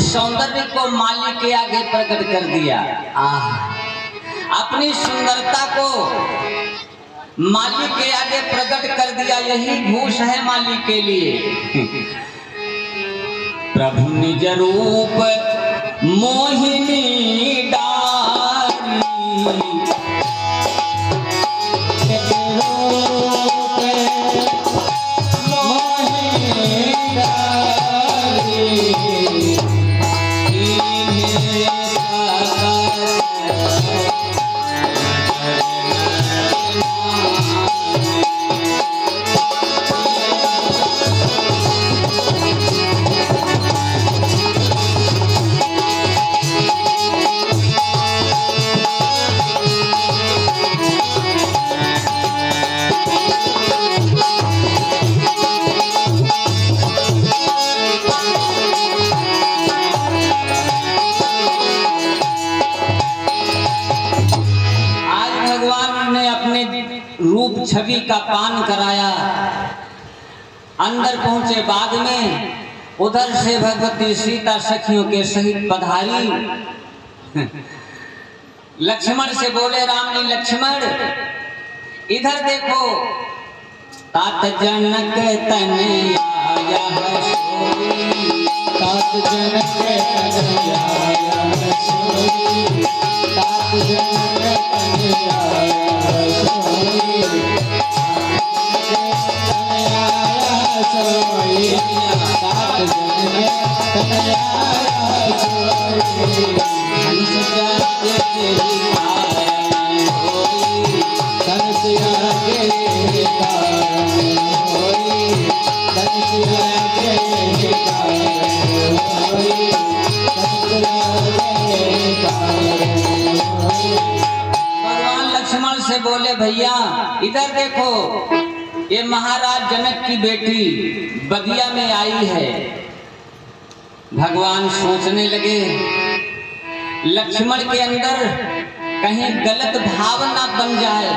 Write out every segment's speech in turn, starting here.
सौंदर्य को मालिक के आगे प्रकट कर दिया। अपनी सुंदरता को मालिक के आगे प्रकट कर दिया, यही घूस है मालिक के लिए। प्रभु निज रूप मोहिनी डारी, रूप छवि का पान कराया। अंदर पहुंचे बाग में, उधर से भगवती सीता सखियों के सहित पधारी। लक्ष्मण से बोले राम ने, लक्ष्मण इधर देखो, तात जनक तनया सोई, तात जनक तनया सोई, तात जनक तनया भगवान लक्ष्मण से बोले, भैया इधर देखो, ये महाराज जनक की बेटी बगिया में आई है। भगवान सोचने लगे लक्ष्मण के अंदर कहीं गलत भावना बन जाए,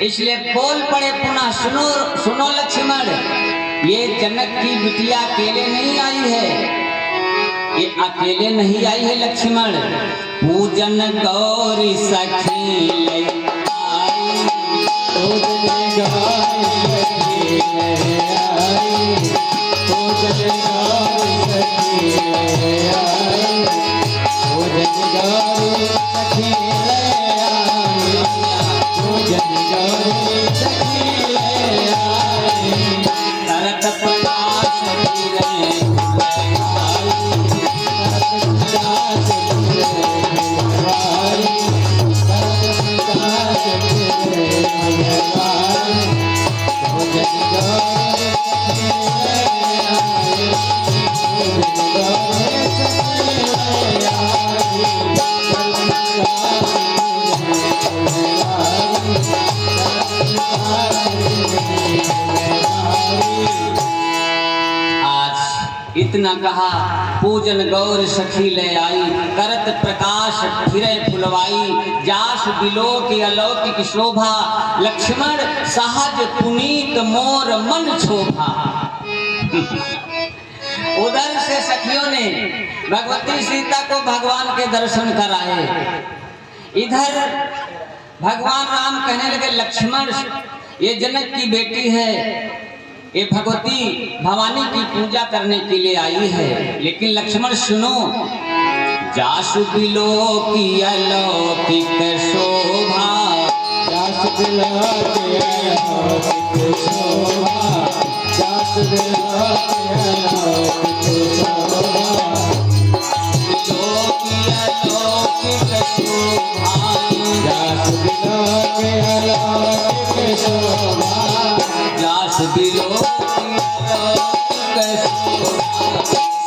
इसलिए बोल पड़े पुनः, सुनो सुनो लक्ष्मण, ये जनक की बिटिया अकेले नहीं आई है, ये अकेले नहीं आई है लक्ष्मण, पूजन गौरी सखी आई, पूजन गौरी सखी आई, पूजन गौरी सखी आई, पूजन गौरी सखी आई, पूजन गौरी सखी आई, तरत प्रकाश गिरे इतना कहा, पूजन गौर सखी ले आई, करत प्रकाश फिरे फुलवाई, जास बिलो की अलौकिक शोभा, लक्ष्मण सहज पुनीत मोर मन शोभा। उधर से सखियों ने भगवती सीता को भगवान के दर्शन कराए। इधर भगवान राम कहने लगे, लक्ष्मण ये जनक की बेटी है, ये भगवती भवानी की पूजा करने के लिए आई है। लेकिन लक्ष्मण सुनो, जासु बिलो की अलौकिक शोभा, जासु बिलो की अलौकिक शोभा, जासु बिलो की अलौकिक शोभा, बिलो की अलौकिक शोभा, जासु बिलो की अलौकिक शोभा, जासु बिलो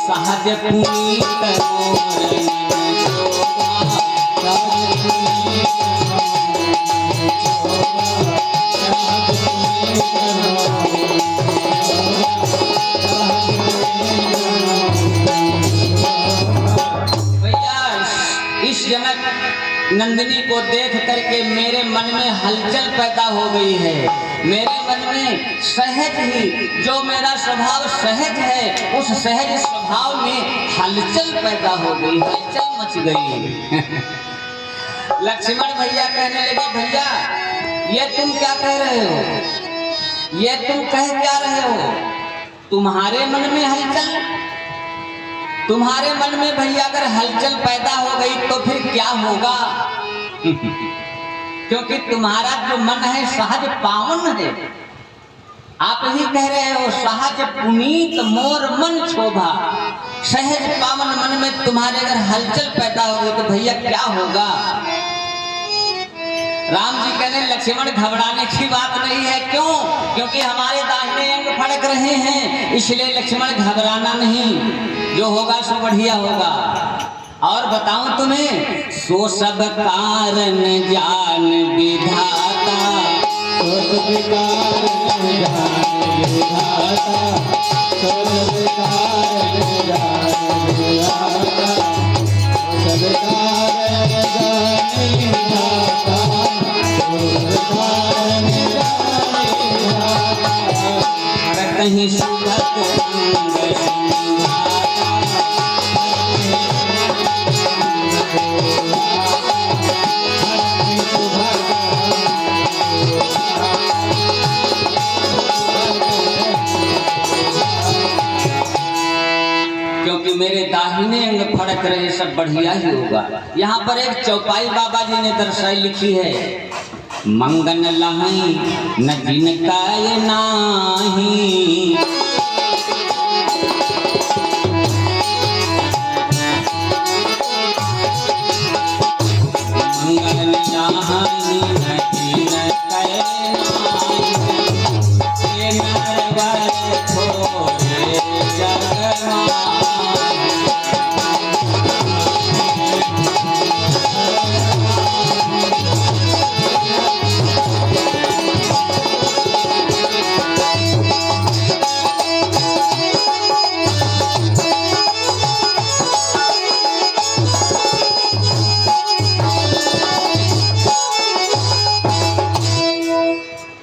सहज पुनीत मोर मन शोभा, सहज पुनीत भैया, इस जनक नंदिनी को देख करके मेरे मन में हलचल पैदा हो गई है। मेरे मन में सहज ही जो मेरा स्वभाव सहज है, उस सहज स्वभाव में हलचल पैदा हो गई, हलचल मच गई। लक्ष्मण भैया कहने लगे, भैया ये तुम क्या कह रहे हो, ये तुम कह क्या रहे हो? तुम्हारे मन में हलचल, तुम्हारे मन में भैया अगर हलचल पैदा हो गई तो फिर क्या होगा? क्योंकि तुम्हारा जो मन है सहज पावन है। आप ही कह रहे हो सहज पुनीत मोर मन शोभा, सहज पावन मन में तुम्हारे अगर हलचल पैदा हो गई तो भैया क्या होगा? राम जी कहने, लक्ष्मण घबराने की बात नहीं है। क्यों? क्योंकि हमारे दाहिने अंग फड़क रहे हैं, इसलिए लक्ष्मण घबराना नहीं, जो होगा सो बढ़िया होगा। और बताऊं तुम्हें, सो सब कारण जान विधाता, सो सब कारण जान विधाता, सो सब कारण जान विधाता, सो सब कारण जान विधाता, सो सब कारण जान विधाता, कहीं सुभग अंग संघाता, क्योंकि मेरे दाहिने अंग फड़क रहे, सब बढ़िया ही होगा। यहाँ पर एक चौपाई बाबा जी ने दर्शाई लिखी है, मंगन लहई न जिनका ये नाही, मंगन लहई न जिनका ये नाही, ये नरवर थोड़े जगमा,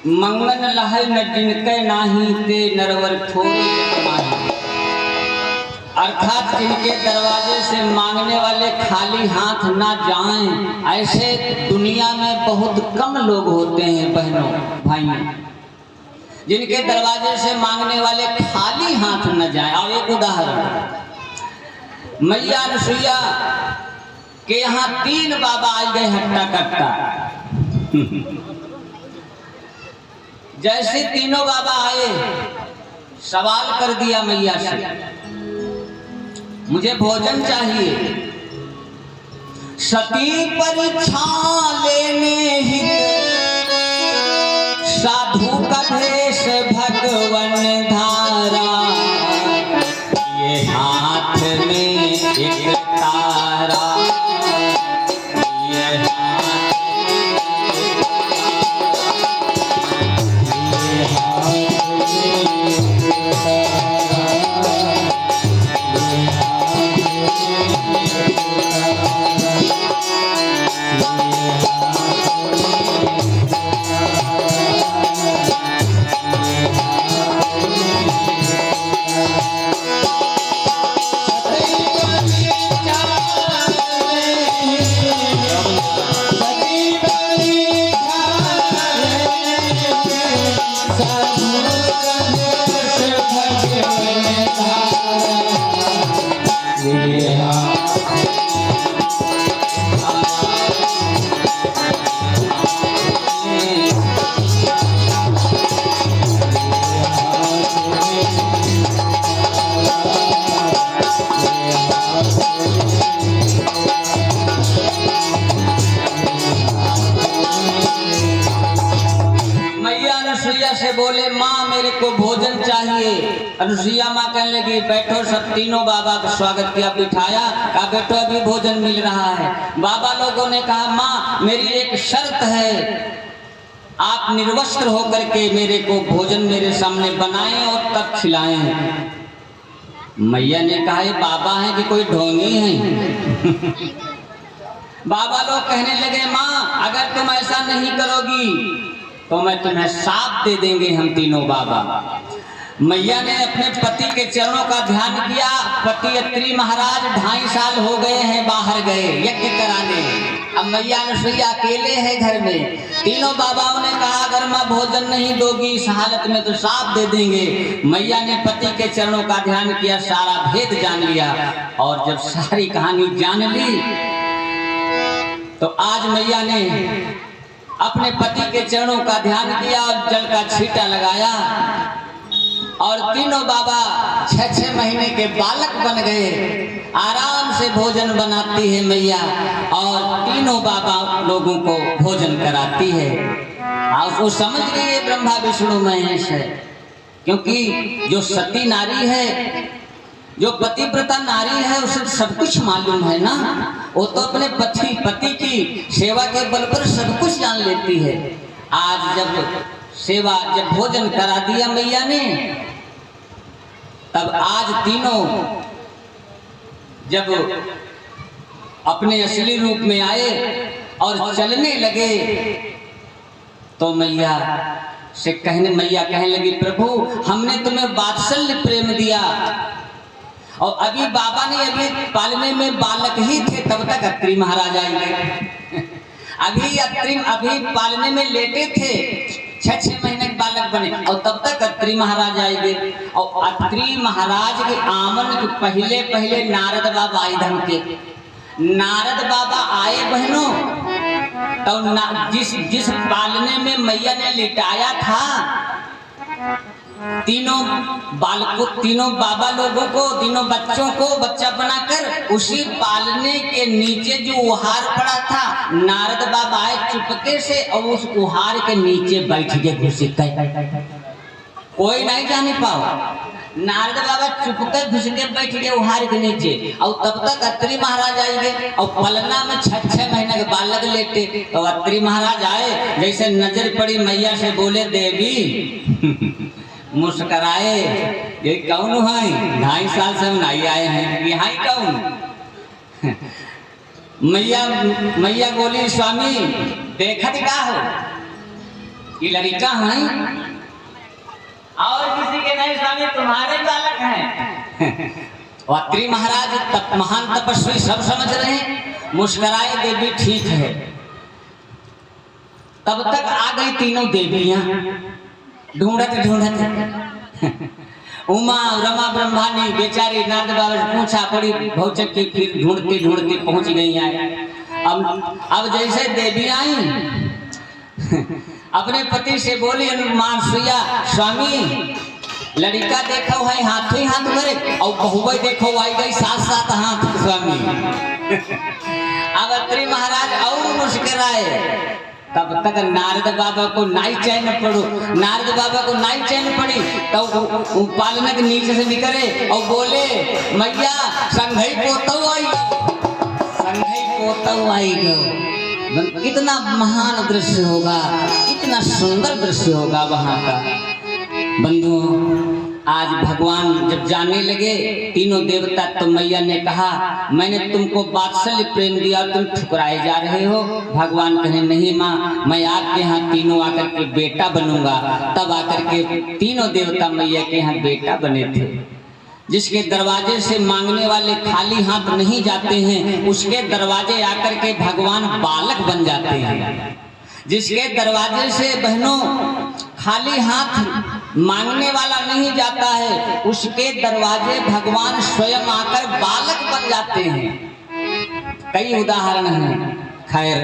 मंगन लहै न जिनके नाही, ते नरवर थोड़े जगमाही। अर्थात जिनके दरवाजे से मांगने वाले खाली हाथ ना जाएं, ऐसे दुनिया में बहुत कम लोग होते हैं बहनों भाइयों, जिनके दरवाजे से मांगने वाले खाली हाथ न जाएं। और एक उदाहरण, मैया अनुसुईया के यहाँ 3 बाबा आ गए हट्टा कट्टा। जैसे तीनों बाबा आए, सवाल कर दिया मैया से, मुझे भोजन चाहिए। सती परीक्षा लेने हित साधु का भेष भगवन धारा, ये हाथ में एक तारा, ये हाथ से बोले, माँ मेरे को भोजन चाहिए। अनुसुईया माँ कहने लगी, बैठो। सब तीनों बाबा का स्वागत किया, बिठाया, कहा बैठो अभी भोजन मिल रहा है। बाबा लोगों ने कहा, माँ मेरी एक शर्त है, आप निर्वस्त्र होकर के मेरे को भोजन मेरे सामने बनाएं और तब खिलाएं। मैया ने कहा, ये बाबा हैं कि कोई ढोंगी हैं? बाबा लोग कहने लगे, माँ अगर तुम ऐसा नहीं करोगी तो मैं तुम्हें शाप दे देंगे हम तीनों बाबा। मैया ने अपने पति के चरणों का ध्यान किया। पति अत्रि महाराज 2.5 साल हो गए हैं बाहर गए यज्ञ कराने। अब मैया अनुसुईया अकेले है घर में। तीनों बाबाओं ने कहा अगर माँ भोजन नहीं दोगी इस हालत में तो शाप दे देंगे। मैया ने पति के चरणों का ध्यान किया, सारा भेद जान लिया। और जब सारी कहानी जान ली तो आज मैया ने अपने पति के चरणों का ध्यान किया और जल का छींटा लगाया और तीनों बाबा 6-6 महीने के बालक बन गए। आराम से भोजन बनाती है मैया और तीनों बाबा लोगों को भोजन कराती है। और वो समझ गई ये ब्रह्मा विष्णु महेश है, क्योंकि जो सती नारी है, जो पतिव्रता नारी है, उसे सब कुछ मालूम है ना। वो तो अपने पति की सेवा के बल पर सब कुछ जान लेती है। आज जब भोजन करा दिया मैया ने, तब आज तीनों जब अपने असली रूप में आए और चलने लगे तो मैया कहने लगी प्रभु हमने तुम्हें वात्सल्य प्रेम दिया और अभी बाबा ने अभी पालने में बालक ही थे तब तक अत्रि महाराज आएंगे। अभी पालने में लेटे थे, 6-6 महीने के बालक बने और तब तक अत्रि महाराज आएंगे। और अत्रि महाराज के आमन के पहले नारद बाबा आए धन के। नारद बाबा आए बहनों, तो जिस पालने में मैया ने लिटाया था तीनों बाबा लोगों को, तीनों बच्चों को बच्चा बनाकर उसी पालने के नीचे जो उहार पड़ा था, नारद बाबा आए चुपके से और उस उहार के नीचे बैठ गए घुसे। कोई नहीं जाने पाओ। नारद बाबा चुपके घुस के बैठ गए उहार के नीचे और तब तक अत्रि महाराज आएंगे। और पलना में 6-6 महीने के बालक लेटे तो अत्रि महाराज आए, जैसे नजर पड़ी मैया से बोले देवी मुस्कराए, ये कौन है? 2.5 साल से हम नहीं आए हैं, यहाँ कौन? मैया बोली स्वामी देखत का हो, ये लड़का है और किसी के नहीं स्वामी, तुम्हारे बालक हैं। अत्रि महाराज महान तपस्वी सब समझ रहे हैं, मुस्कराए देवी ठीक है। तब तक आ गई तीनों देवियां ढूंढत उमा रमा ब्रह्मानी बेचारी नारद बाबा से पूछा पड़ी भौचक की, फिर ढूंढते पहुंच गई आए। अब जैसे देवी आई अपने पति से बोली अनुसुईया स्वामी लड़का देखो है हाथ ही हाथ भरे और बहुबई देखो आई गई 7-7 हाथ स्वामी। अब अत्रि महाराज और मुस्कुराए। तब तक नारद बाबा को नाई चैन पड़ी तो पालना के नीचे से निकले और बोले मैया संघई पोतौ आई गो। कितना महान दृश्य होगा, कितना सुंदर दृश्य होगा वहां का। बंधुओं आज भगवान जब जाने लगे तीनों देवता, तो मैया ने कहा मैंने तुमको वात्सल्य प्रेम दिया और तुम ठुकराए जा रहे हो। भगवान कहे नहीं माँ, मैं आपके यहाँ तीनों आकर के बेटा बनूंगा। तब आकर के तीनों देवता मैया के यहाँ बेटा बने थे। जिसके दरवाजे से मांगने वाले खाली हाथ नहीं जाते हैं, उसके दरवाजे आकर के भगवान बालक बन जाते हैं। जिसके दरवाजे से बहनों खाली हाथ मांगने वाला नहीं जाता है, उसके दरवाजे भगवान स्वयं आकर बालक बन जाते हैं। कई उदाहरण हैं। खैर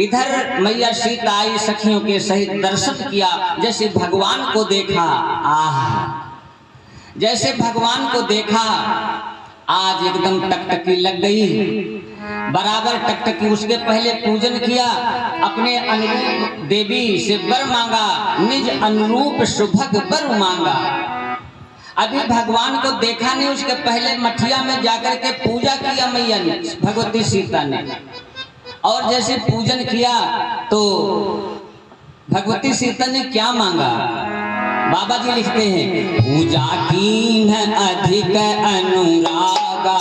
इधर मैया सीता आई, सखियों के सहित दर्शन किया, जैसे भगवान को देखा। जैसे भगवान को देखा आज एकदम टकटकी लग गई, बराबर टकटकी। उसके पहले पूजन किया, अपने अनुरूप देवी से वर मांगा, निज अनुरूप सुभग वर मांगा। अभी भगवान को देखा नहीं, उसके पहले मठिया में जाकर के पूजा किया मैया ने, भगवती सीता ने। और जैसे पूजन किया तो भगवती सीता ने क्या मांगा? बाबा जी लिखते हैं पूजा कीन अधिक अनुरागा,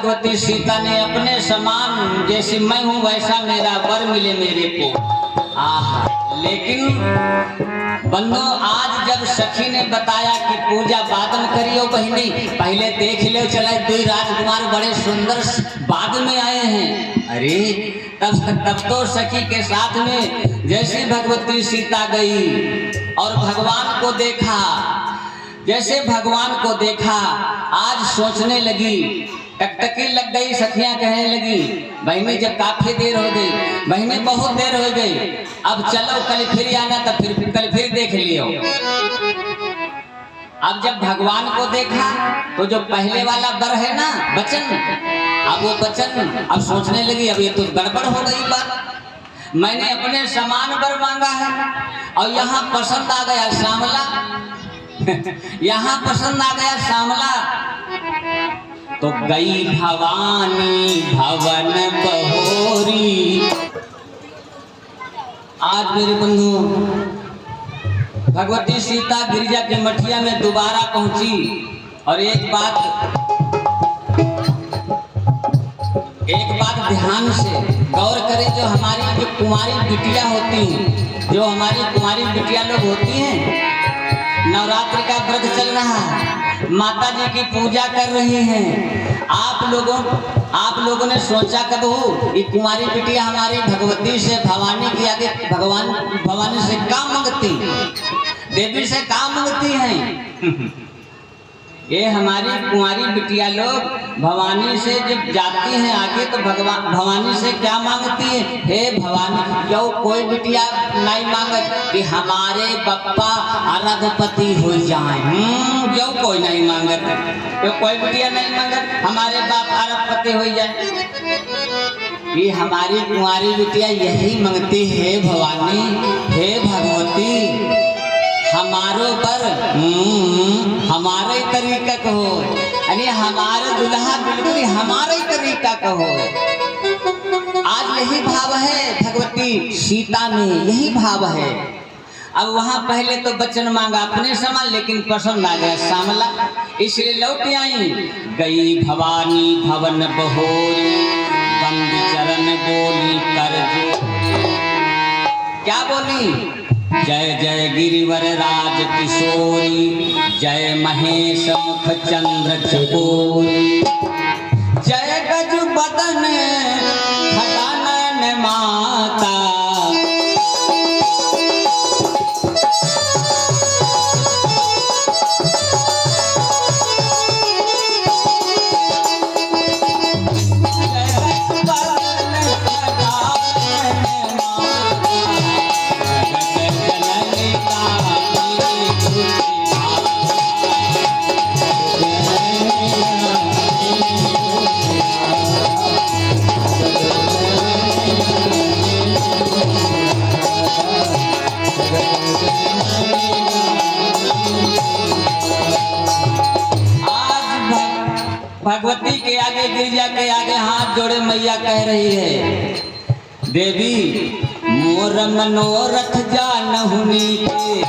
भगवती सीता ने अपने समान जैसे मैं हूं वैसा मेरा वर मिले मेरे को। आहा, लेकिन बंधु आज जब सखी ने बताया कि पूजा बादन करियो बहिनी, पहले देख लो चले दो राजकुमार बड़े सुंदर बाद में आए हैं। अरे तब तो सखी के साथ में जैसे भगवती सीता गई और भगवान को देखा, जैसे भगवान को देखा आज सोचने लगी, टकटकी लग गई। सखियां कहने लगी बहनी जब काफी देर हो गई, बहनी बहुत देर हो गई, अब चलो कल फिर आना, तो फिर कल फिर देख लियो। अब जब भगवान को देखा तो जो पहले वाला बर है ना वचन, अब वो वचन अब सोचने लगी अब ये तो गड़बड़ हो गई बात। मैंने अपने समान बर मांगा है और यहाँ पसंद आ गया श्यामला यहाँ पसंद आ गया श्यामला, तो गई भवानी भवन बहोरी। आज मेरे बंधु भगवती सीता गिरिजा की मठिया में दोबारा पहुंची और एक बात ध्यान से गौर करें, जो हमारी जो कुमारी बिटिया होती हैं, जो हमारी कुमारी बिटिया लोग होती हैं, नवरात्र का व्रत चल रहा है, माता जी की पूजा कर रही हैं। आप लोगों ने सोचा कब हो ये कुमारी बिटिया हमारी भगवती से भवानी के आगे भवानी से काम मांगती, देवी से काम मांगती हैं। ये हमारी कुंवारी बिटिया लोग भवानी से जब जाती हैं आगे तो भवानी से क्या मांगती है? हे भवानी, जो कोई बिटिया नहीं मांगत कि हमारे बप्पा अरबपति हो जाए, जो कोई नहीं मांगत, जो कोई बिटिया नहीं मांगत हमारे बाप अरबपति हो जाए। ये हमारी कुंवारी बिटिया यही मांगती है, भवानी हे भगवती हमारो पर हमारे तरीका का हो, यानी हमारे दुल्हा बिल्कुल हमारे तरीका का हो। आज यही भाव है भगवती सीता में, यही भाव है। अब वहां पहले तो बच्चन मांगा अपने समान, लेकिन पसंद आ गया श्यामला, इसलिए लौट आई। गई भवानी भवन बहोरी, बंद चरण बोली कर जो, क्या बोली? जय जय गिरिवर राज किशोरी, जय महेश मुख चंद्र चकोरी, जय गज बदन खटानन माता, भगवती के आगे गिरिजा के आगे हाथ जोड़े मैया कह रही है, देवी मोर मनोरथ जानहुनी के,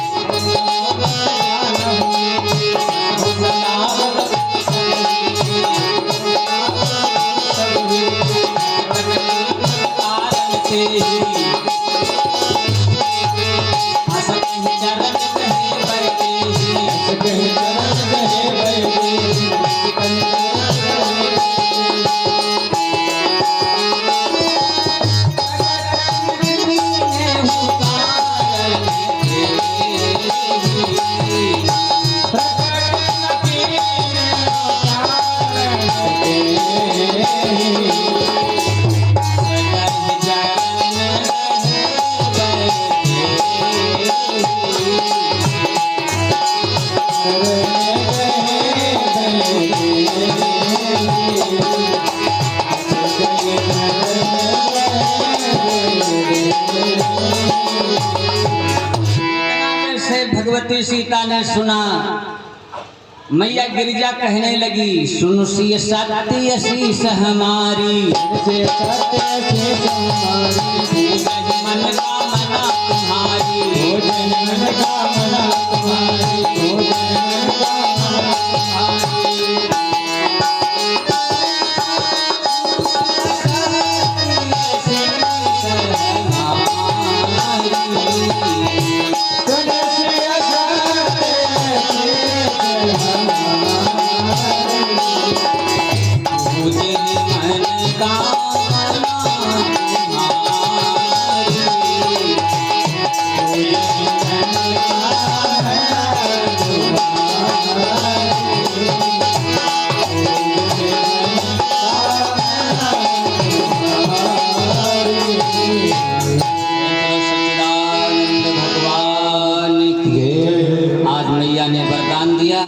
भगवती सीता ने सुना, मैया गिरिजा कहने लगी, सुन सी सत्य शीस हमारी, मन का मना तुम्हारी, मन का मना तुम्हारी, दिया।